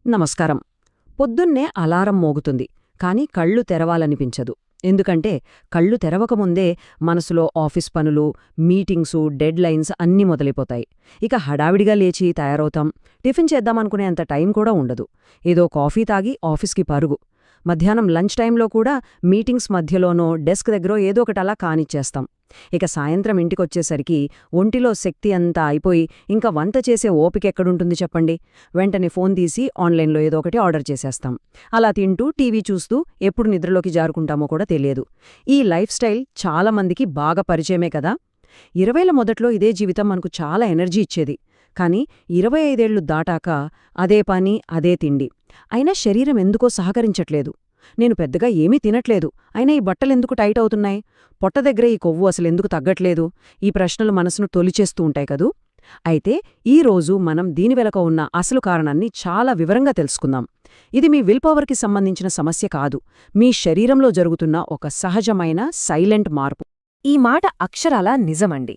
నమస్కారం. పొద్దున్నే అలారం మోగుతుంది, కానీ కళ్ళు తెరవాలనిపించదు. ఎందుకంటే కళ్ళు తెరవకముందే మనసులో ఆఫీస్ పనులు, మీటింగ్సు, డెడ్ లైన్స్ అన్నీ మొదలైపోతాయి. ఇక హడావిడిగా లేచి తయారవుతాం. టిఫిన్ చేద్దామనుకునేంత టైం కూడా ఉండదు. ఏదో కాఫీ తాగి ఆఫీస్కి పరుగు. మధ్యాహ్నం లంచ్ టైంలో కూడా మీటింగ్స్ మధ్యలోనో డెస్క్ దగ్గరో ఏదో ఒకటలా కానిచ్చేస్తాం. ఇక సాయంత్రం ఇంటికొచ్చేసరికి ఒంటిలో శక్తి అంతా అయిపోయి ఇంకా వంట చేసే ఓపికెక్కడుంటుంది చెప్పండి. వెంటనే ఫోన్ తీసి ఆన్లైన్లో ఏదో ఒకటి ఆర్డర్ చేసేస్తాం. అలా తింటూ టీవీ చూస్తూ ఎప్పుడు నిద్రలోకి జారుకుంటామో కూడా తెలియదు. ఈ లైఫ్ స్టైల్ చాలామందికి బాగా పరిచయమే కదా. 20ల మొదట్లో ఇదే జీవితం మనకు చాలా ఎనర్జీ ఇచ్చేది. కానీ 25 దాటాక అదే పని, అదే తిండి. అయినా శరీరం ఎందుకో సహకరించట్లేదు. నేను పెద్దగా ఏమీ తినట్లేదు, అయినా ఈ బట్టలెందుకు టైట్ అవుతున్నాయి, పొట్ట దగ్గర ఈ కొవ్వు అసలెందుకు తగ్గట్లేదు, ఈ ప్రశ్నలు మనసును తొలిచేస్తూ ఉంటాయి కదూ. అయితే ఈరోజు మనం దీని వెనుక ఉన్న అసలు కారణాన్ని చాలా వివరంగా తెలుసుకుందాం. ఇది మీ విల్ పవర్కి సంబంధించిన సమస్య కాదు, మీ శరీరంలో జరుగుతున్న ఒక సహజమైన సైలెంట్ మార్పు. ఈ మాట అక్షరాలా నిజమండి.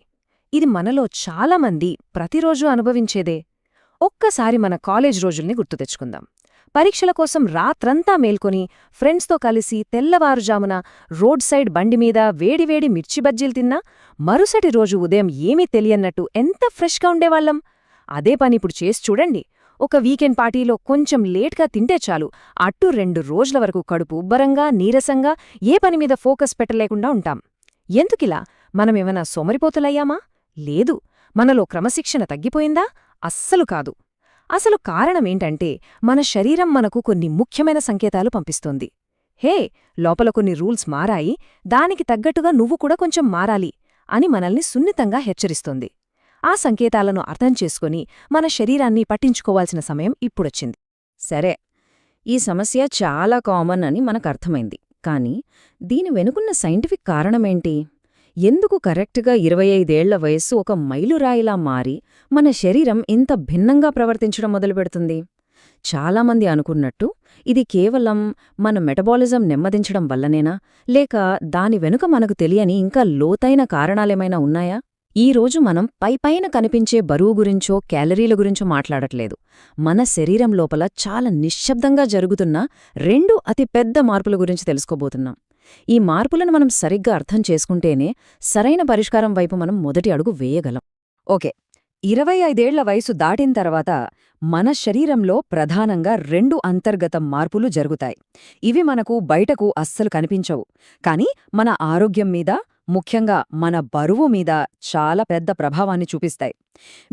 ఇది మనలో చాలామంది ప్రతిరోజూ అనుభవించేదే. ఒక్కసారి మన కాలేజ్ రోజుల్ని గుర్తు తెచ్చుకుందాం. పరీక్షల కోసం రాత్రంతా మేల్కొని ఫ్రెండ్స్తో కలిసి తెల్లవారుజామున రోడ్ సైడ్ బండిమీద వేడివేడి మిర్చి బజ్జీలు తిన్నా మరుసటి రోజు ఉదయం ఏమీ తెలియన్నట్టు ఎంత ఫ్రెష్గా ఉండేవాళ్లం. అదే పని ఇప్పుడు చేసి చూడండి. ఒక వీకెండ్ పార్టీలో కొంచెం లేట్గా తింటే చాలు, అట్టు 2 రోజుల వరకు కడుపు ఉబ్బరంగా, నీరసంగా, ఏ పనిమీద ఫోకస్ పెట్టలేకుండా ఉంటాం. ఎందుకిలా? మనమేమన్నా సోమరిపోతులయ్యామా? లేదు. మనలో క్రమశిక్షణ తగ్గిపోయిందా? అస్సలు కాదు. అసలు కారణమేంటంటే మన శరీరం మనకు కొన్ని ముఖ్యమైన సంకేతాలు పంపిస్తోంది. హే, లోపల కొన్ని రూల్స్ మారాయి, దానికి తగ్గట్టుగా నువ్వు కూడా కొంచెం మారాలి అని మనల్ని సున్నితంగా హెచ్చరిస్తోంది. ఆ సంకేతాలను అర్థం చేసుకుని మన శరీరాన్ని పట్టించుకోవాల్సిన సమయం ఇప్పుడొచ్చింది. సరే, ఈ సమస్య చాలా కామన్ అని మనకర్థమైంది. కానీ దీని వెనుకున్న సైంటిఫిక్ కారణమేంటి? ఎందుకు కరెక్ట్గా 25 వయస్సు ఒక మైలురాయిలా మారి మన శరీరం ఇంత భిన్నంగా ప్రవర్తించడం మొదలుపెడుతుంది? చాలామంది అనుకున్నట్టు ఇది కేవలం మన మెటబాలిజం నెమ్మదించడం వల్లనేనా, లేక దాని వెనుక మనకు తెలియని ఇంకా లోతైన కారణాలేమైనా ఉన్నాయా? ఈరోజు మనం పైపైన కనిపించే బరువు గురించో క్యాలరీల గురించో మాట్లాడట్లేదు. మన శరీరం లోపల చాలా నిశ్శబ్దంగా జరుగుతున్న 2 అతి పెద్ద మార్పుల గురించి తెలుసుకోబోతున్నాం. ఈ మార్పులను మనం సరిగ్గా అర్థం చేసుకుంటేనే సరైన పరిష్కారం వైపు మనం మొదటి అడుగు వేయగలం. ఓకే, 25 వయసు దాటిన తర్వాత మన శరీరంలో ప్రధానంగా 2 అంతర్గత మార్పులు జరుగుతాయి. ఇవి మనకు బయటకు అస్సలు కనిపించవు, కానీ మన ఆరోగ్యం మీద, ముఖ్యంగా మన బరువు మీద చాలా పెద్ద ప్రభావాన్ని చూపిస్తాయి.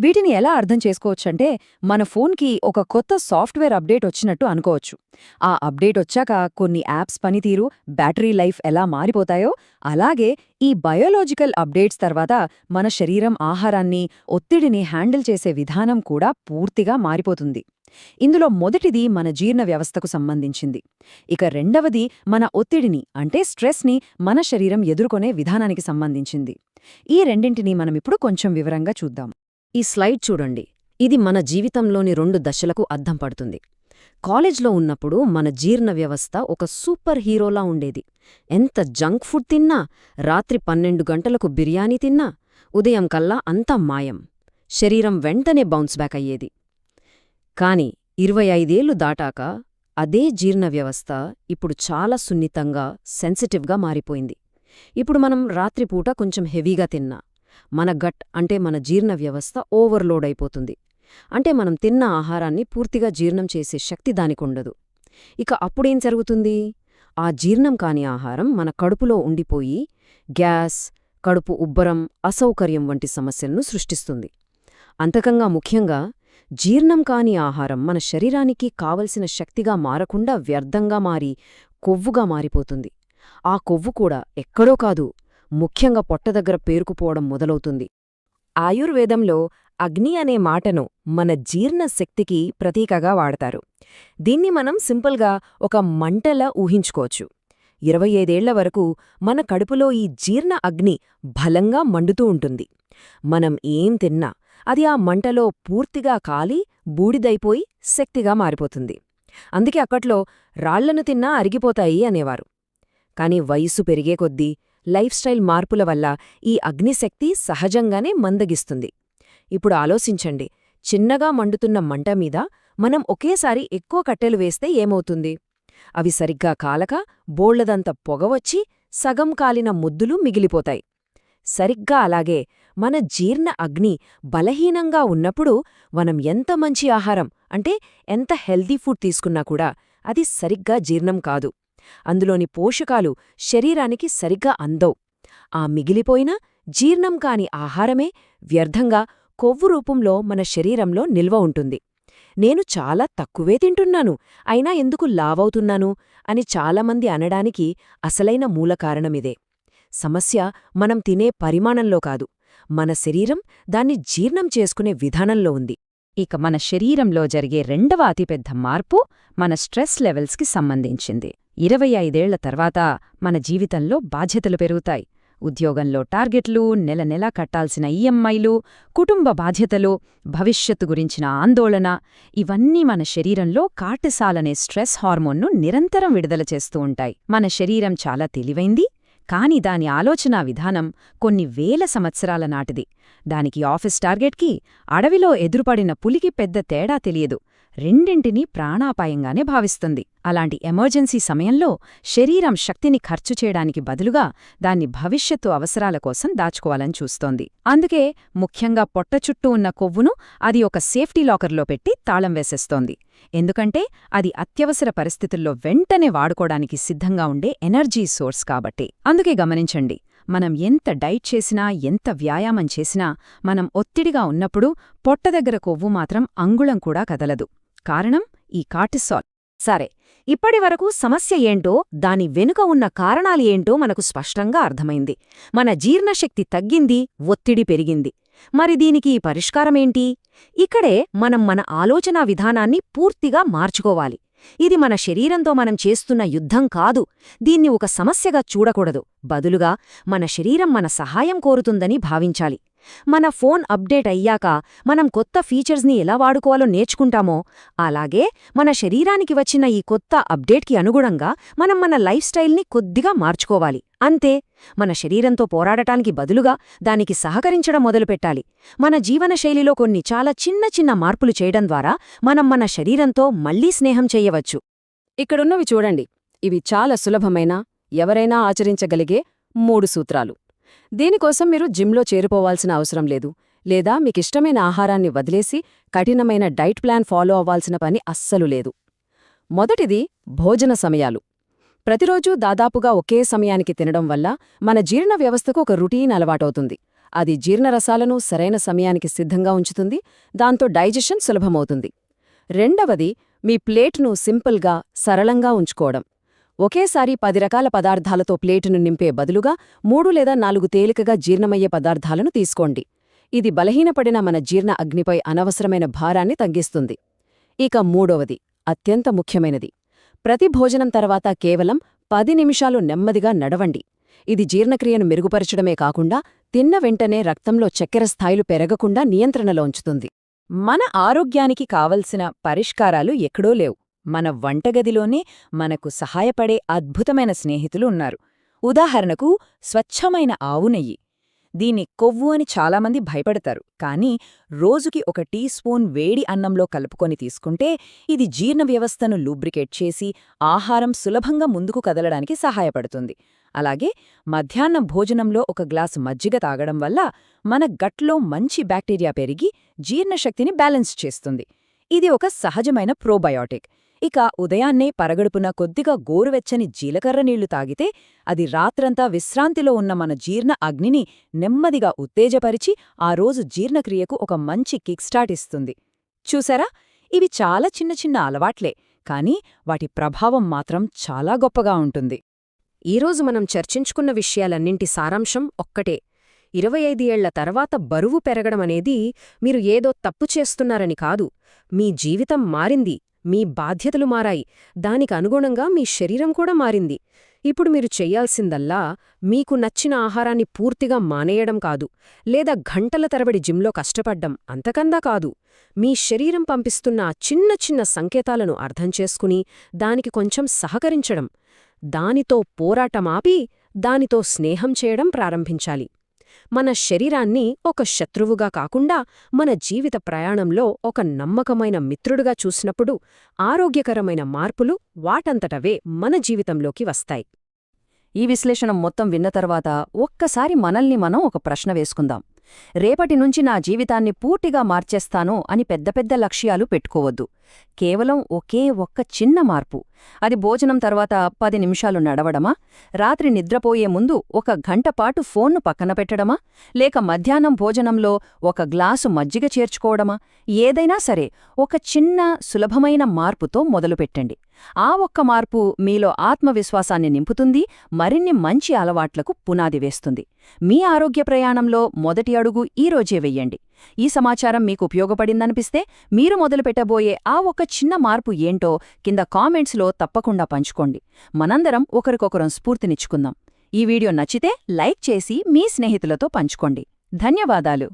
వీటిని ఎలా అర్థం చేసుకోవచ్చంటే, మన ఫోన్కి ఒక కొత్త సాఫ్ట్వేర్ అప్డేట్ వచ్చినట్టు అనుకోవచ్చు. ఆ అప్డేట్ వచ్చాక కొన్ని యాప్స్ పనితీరు, బ్యాటరీ లైఫ్ ఎలా మారిపోతాయో, అలాగే ఈ బయోలాజికల్ అప్డేట్స్ తర్వాత మన శరీరం ఆహారాన్ని, ఒత్తిడిని హ్యాండిల్ చేసే విధానం కూడా పూర్తిగా మారిపోతుంది. ఇందులో మొదటిది మన జీర్ణ వ్యవస్థకు సంబంధించింది. ఇక రెండవది మన ఒత్తిడిని, అంటే స్ట్రెస్ని మన శరీరం ఎదుర్కొనే విధానానికి సంబంధించింది. ఈ రెండింటినీ మనమిప్పుడు కొంచెం వివరంగా చూద్దాం. ఈ స్లైడ్ చూడండి. ఇది మన జీవితంలోని 2 దశలకు అద్దం పడుతుంది. కాలేజ్లో ఉన్నప్పుడు మన జీర్ణ వ్యవస్థ ఒక సూపర్ హీరోలా ఉండేది. ఎంత జంక్ ఫుడ్ తిన్నా, రాత్రి 12 గంటలకు బిర్యానీ తిన్నా, ఉదయం కల్లా అంతా మాయం. శరీరం వెంటనే బౌన్స్ బ్యాక్ అయ్యేది. కాని 25 దాటాక అదే జీర్ణ వ్యవస్థ ఇప్పుడు చాలా సున్నితంగా, సెన్సిటివ్గా మారిపోయింది. ఇప్పుడు మనం రాత్రిపూట కొంచెం హెవీగా తిన్నా, మన గట్ అంటే మన జీర్ణ వ్యవస్థ ఓవర్లోడ్ అయిపోతుంది. అంటే మనం తిన్న ఆహారాన్ని పూర్తిగా జీర్ణం చేసే శక్తి దానికుండదు. ఇక అప్పుడేం జరుగుతుంది? ఆ జీర్ణం కాని ఆహారం మన కడుపులో ఉండిపోయి గ్యాస్, కడుపు ఉబ్బరం, అసౌకర్యం వంటి సమస్యలను సృష్టిస్తుంది. అంతకంగా ముఖ్యంగా జీర్ణం కాని ఆహారం మన శరీరానికి కావలసిన శక్తిగా మారకుండా వ్యర్థంగా మారి కొవ్వుగా మారిపోతుంది. ఆ కొవ్వు కూడా ఎక్కడో కాదు, ముఖ్యంగా పొట్ట దగ్గర పేరుకుపోవడం మొదలవుతుంది. ఆయుర్వేదంలో అగ్ని అనే మాటను మన జీర్ణ శక్తికి ప్రతీకగా వాడతారు. దీన్ని మనం సింపుల్గా ఒక మంటలా ఊహించుకోవచ్చు. 25 వరకు మన కడుపులో ఈ జీర్ణ అగ్ని బలంగా మండుతూ ఉంటుంది. మనం ఏం తిన్నా అది ఆ మంటలో పూర్తిగా కాలి బూడిదైపోయి శక్తిగా మారిపోతుంది. అందుకే అప్పట్లో రాళ్లను తిన్నా అరిగిపోతాయి అనేవారు. కాని వయస్సు పెరిగే కొద్దీ, లైఫ్ స్టైల్ మార్పుల వల్ల ఈ అగ్నిశక్తి సహజంగానే మందగిస్తుంది. ఇప్పుడు ఆలోచించండి, చిన్నగా మండుతున్న మంట మీద మనం ఒకేసారి ఎక్కువ కట్టెలు వేస్తే ఏమవుతుంది? అవి సరిగ్గా కాలక బోళ్లదంత పొగవచ్చి సగం కాలిన ముద్దులు మిగిలిపోతాయి. సరిగ్గా అలాగే మన జీర్ణ అగ్ని బలహీనంగా ఉన్నప్పుడు మనం ఎంత మంచి ఆహారం అంటే ఎంత హెల్దీ ఫుడ్ తీసుకున్నా కూడా అది సరిగ్గా జీర్ణం కాదు. అందులోని పోషకాలు శరీరానికి సరిగ్గా అందవు. ఆ మిగిలిపోయిన జీర్ణం కాని ఆహారమే వ్యర్థంగా కొవ్వు రూపంలో మన శరీరంలో నిల్వ ఉంటుంది. నేను చాలా తక్కువే తింటున్నాను, అయినా ఎందుకు లావవుతున్నాను అని చాలామంది అనడానికి అసలైన మూలకారణమిదే. సమస్య మనం తినే పరిమాణంలో కాదు, మన శరీరం దాన్ని జీర్ణం చేసుకునే విధానంలో ఉంది. ఇక మన శరీరంలో జరిగే రెండవ అతిపెద్ద మార్పు మన స్ట్రెస్ లెవెల్స్కి సంబంధించింది. 25 తర్వాత మన జీవితంలో బాధ్యతలు పెరుగుతాయి. ఉద్యోగంలో టార్గెట్లు, నెల నెలా కట్టాల్సిన ఈఎంఐలు, కుటుంబ బాధ్యతలు, భవిష్యత్తు గురించిన ఆందోళన ఇవన్నీ మన శరీరంలో కార్టిసాల్ అనే స్ట్రెస్ హార్మోన్ను నిరంతరం విడుదల చేస్తూ ఉంటాయి. మన శరీరం చాలా తెలివైంది, కాని దాని ఆలోచనా విధానం కొన్ని వేల సంవత్సరాల నాటిది. దానికి ఆఫీస్ టార్గెట్కి, అడవిలో ఎదురుపడిన పులికి పెద్ద తేడా తెలియదు. రెండింటినీ ప్రాణాపాయంగానే భావిస్తుంది. అలాంటి ఎమర్జెన్సీ సమయంలో శరీరం శక్తిని ఖర్చు చేయడానికి బదులుగా దాన్ని భవిష్యత్తు అవసరాల కోసం దాచుకోవాలని చూస్తోంది. అందుకే ముఖ్యంగా పొట్ట చుట్టూ ఉన్న కొవ్వును అది ఒక సేఫ్టీ లాకర్లో పెట్టి తాళం వేసేస్తోంది. ఎందుకంటే అది అత్యవసర పరిస్థితుల్లో వెంటనే వాడుకోవడానికి సిద్ధంగా ఉండే ఎనర్జీ సోర్స్ కాబట్టి. అందుకే గమనించండి, మనం ఎంత డైట్ చేసినా, ఎంత వ్యాయామం చేసినా మనం ఒత్తిడిగా ఉన్నప్పుడు పొట్ట దగ్గర కొవ్వు మాత్రం అంగుళం కూడా కదలదు. కారణం ఈ కార్టిసాల్. సరే, ఇప్పటివరకు సమస్య ఏంటో, దాని వెనుక ఉన్న కారణాలు ఏంటో మనకు స్పష్టంగా అర్థమైంది. మన జీర్ణశక్తి తగ్గింది, ఒత్తిడి పెరిగింది. మరి దీనికి పరిష్కారమేంటి? ఇక్కడే మనం మన ఆలోచనా విధానాన్ని పూర్తిగా మార్చుకోవాలి. ఇది మన శరీరంతో మనం చేస్తున్న యుద్ధం కాదు. దీన్ని ఒక సమస్యగా చూడకూడదు. బదులుగా మన శరీరం మన సహాయం కోరుతుందని భావించాలి. మన ఫోన్ అప్డేట్ అయ్యాక మనం కొత్త ఫీచర్స్ని ఎలా వాడుకోవాలో నేర్చుకుంటామో, అలాగే మన శరీరానికి వచ్చిన ఈ కొత్త అప్డేట్కి అనుగుణంగా మనం మన లైఫ్ స్టైల్ని కొద్దిగా మార్చుకోవాలి. అంతే. మన శరీరంతో పోరాడటానికి బదులుగా దానికి సహకరించడం మొదలుపెట్టాలి. మన జీవనశైలిలో కొన్ని చాలా చిన్న చిన్న మార్పులు చేయడం ద్వారా మనం మన శరీరంతో మళ్లీ స్నేహం చెయ్యవచ్చు. ఇక్కడున్నవి చూడండి. ఇవి చాలా సులభమైన, ఎవరైనా ఆచరించగలిగే 3 సూత్రాలు. దీనికోసం మీరు జిమ్లో చేరిపోవాల్సిన అవసరం లేదు, లేదా మీకిష్టమైన ఆహారాన్ని వదిలేసి కఠినమైన డైట్ ప్లాన్ ఫాలో అవ్వాల్సిన పని అస్సలు లేదు. మొదటిది భోజన సమయాలు. ప్రతిరోజూ దాదాపుగా ఒకే సమయానికి తినడం వల్ల మన జీర్ణ వ్యవస్థకు ఒక రొటీన్ అలవాటవుతుంది. అది జీర్ణరసాలను సరైన సమయానికి సిద్ధంగా ఉంచుతుంది, దాంతో డైజెషన్ సులభమవుతుంది. రెండవది మీ ప్లేట్ను సింపుల్గా, సరళంగా ఉంచుకోవడం. ఒకేసారి 10 రకాల పదార్థాలతో ప్లేటును నింపే బదులుగా 3 లేదా 4 తేలికగా జీర్ణమయ్యే పదార్థాలను తీసుకోండి. ఇది బలహీనపడిన మన జీర్ణ అగ్నిపై అనవసరమైన భారాన్ని తగ్గిస్తుంది. ఇక మూడవది, అత్యంత ముఖ్యమైనది, ప్రతి భోజనం తర్వాత కేవలం 10 నిమిషాలు నెమ్మదిగా నడవండి. ఇది జీర్ణక్రియను మెరుగుపరచడమే కాకుండా తిన్న వెంటనే రక్తంలో చక్కెర స్థాయిలు పెరగకుండా నియంత్రణలో ఉంచుతుంది. మన ఆరోగ్యానికి కావలసిన పరిష్కారాలు ఎక్కడో లేవు. మన వంటగదిలోనే మనకు సహాయపడే అద్భుతమైన స్నేహితులు ఉన్నారు. ఉదాహరణకు స్వచ్ఛమైన ఆవు నెయ్యి. దీన్ని కొవ్వు అని చాలామంది భయపడతారు, కానీ రోజుకి 1 టీ స్పూన్ వేడి అన్నంలో కలుపుకొని తీసుకుంటే ఇది జీర్ణ వ్యవస్థను లూబ్రికేట్ చేసి ఆహారం సులభంగా ముందుకు కదలడానికి సహాయపడుతుంది. అలాగే మధ్యాహ్నం భోజనంలో 1 గ్లాసు మజ్జిగ తాగడం వల్ల మన గట్లో మంచి బ్యాక్టీరియా పెరిగి జీర్ణశక్తిని బ్యాలెన్స్ చేస్తుంది. ఇది ఒక సహజమైన ప్రోబయోటిక్. ఇక ఉదయాన్నే పరగడుపున కొద్దిగా గోరువెచ్చని జీలకర్ర నీళ్లు తాగితే అది రాత్రంతా విశ్రాంతిలో ఉన్న మన జీర్ణ అగ్నిని నెమ్మదిగా ఉత్తేజపరిచి ఆ రోజు జీర్ణక్రియకు ఒక మంచి కిక్ స్టార్ట్ ఇస్తుంది. చూసారా, ఇవి చాలా చిన్న చిన్న అలవాట్లే, కానీ వాటి ప్రభావం మాత్రం చాలా గొప్పగా ఉంటుంది. ఈరోజు మనం చర్చించుకున్న విషయాలన్నింటి సారాంశం ఒక్కటే. 25 ఏళ్ల తర్వాత బరువు పెరగడమనేది మీరు ఏదో తప్పు చేస్తున్నారని కాదు. మీ జీవితం మారింది, మీ బాధ్యతలు మారాయి, దానికి అనుగుణంగా మీ శరీరం కూడా మారింది. ఇప్పుడు మీరు చెయ్యాల్సిందల్లా మీకు నచ్చిన ఆహారాన్ని పూర్తిగా మానేయడం కాదు, లేదా గంటల తరబడి జిమ్లో కష్టపడ్డం, అంతకందా కాదు. మీ శరీరం పంపిస్తున్న చిన్న చిన్న సంకేతాలను అర్థం చేసుకుని దానికి కొంచెం సహకరించడం, దానితో పోరాటమాపి దానితో స్నేహం చేయడం ప్రారంభించాలి. మన శరీరాన్ని ఒక శత్రువుగా కాకుండా మన జీవిత ప్రయాణంలో ఒక నమ్మకమైన మిత్రుడుగా చూసినప్పుడు ఆరోగ్యకరమైన మార్పులు వాటంతటవే మన జీవితంలోకి వస్తాయి. ఈ విశ్లేషణ మొత్తం విన్న తర్వాత ఒక్కసారి మనల్ని మనం ఒక ప్రశ్న వేసుకుందాం. రేపటి నుంచి నా జీవితాన్ని పూర్తిగా మార్చేస్తాను అని పెద్ద పెద్ద లక్ష్యాలు పెట్టుకోవద్దు. కేవలం ఒకే ఒక్క చిన్న మార్పు. అది భోజనం తర్వాత 10 నిమిషాలు నడవడమా, రాత్రి నిద్రపోయే ముందు 1 గంటపాటు ఫోన్ను పక్కన పెట్టడమా, లేక మధ్యాహ్నం భోజనంలో 1 గ్లాసు మజ్జిగ చేర్చుకోవడమా, ఏదైనా సరే ఒక చిన్న సులభమైన మార్పుతో మొదలుపెట్టండి. ఆ ఒక్క మార్పు మీలో ఆత్మవిశ్వాసాన్ని నింపుతుంది, మరిన్ని మంచి అలవాట్లకు పునాది వేస్తుంది. మీ ఆరోగ్య ప్రయాణంలో మొదటి అడుగు ఈరోజే వెయ్యండి. ఈ సమాచారం మీకు ఉపయోగపడిందనిపిస్తే మీరు మొదలుపెట్టబోయే ఆ ఒక చిన్న మార్పు ఏంటో కింద కామెంట్స్లో తప్పకుండా పంచుకోండి. మనందరం ఒకరికొకరం స్ఫూర్తినిచ్చుకుందాం. ఈ వీడియో నచ్చితే లైక్ చేసి మీ స్నేహితులతో పంచుకోండి. ధన్యవాదాలు.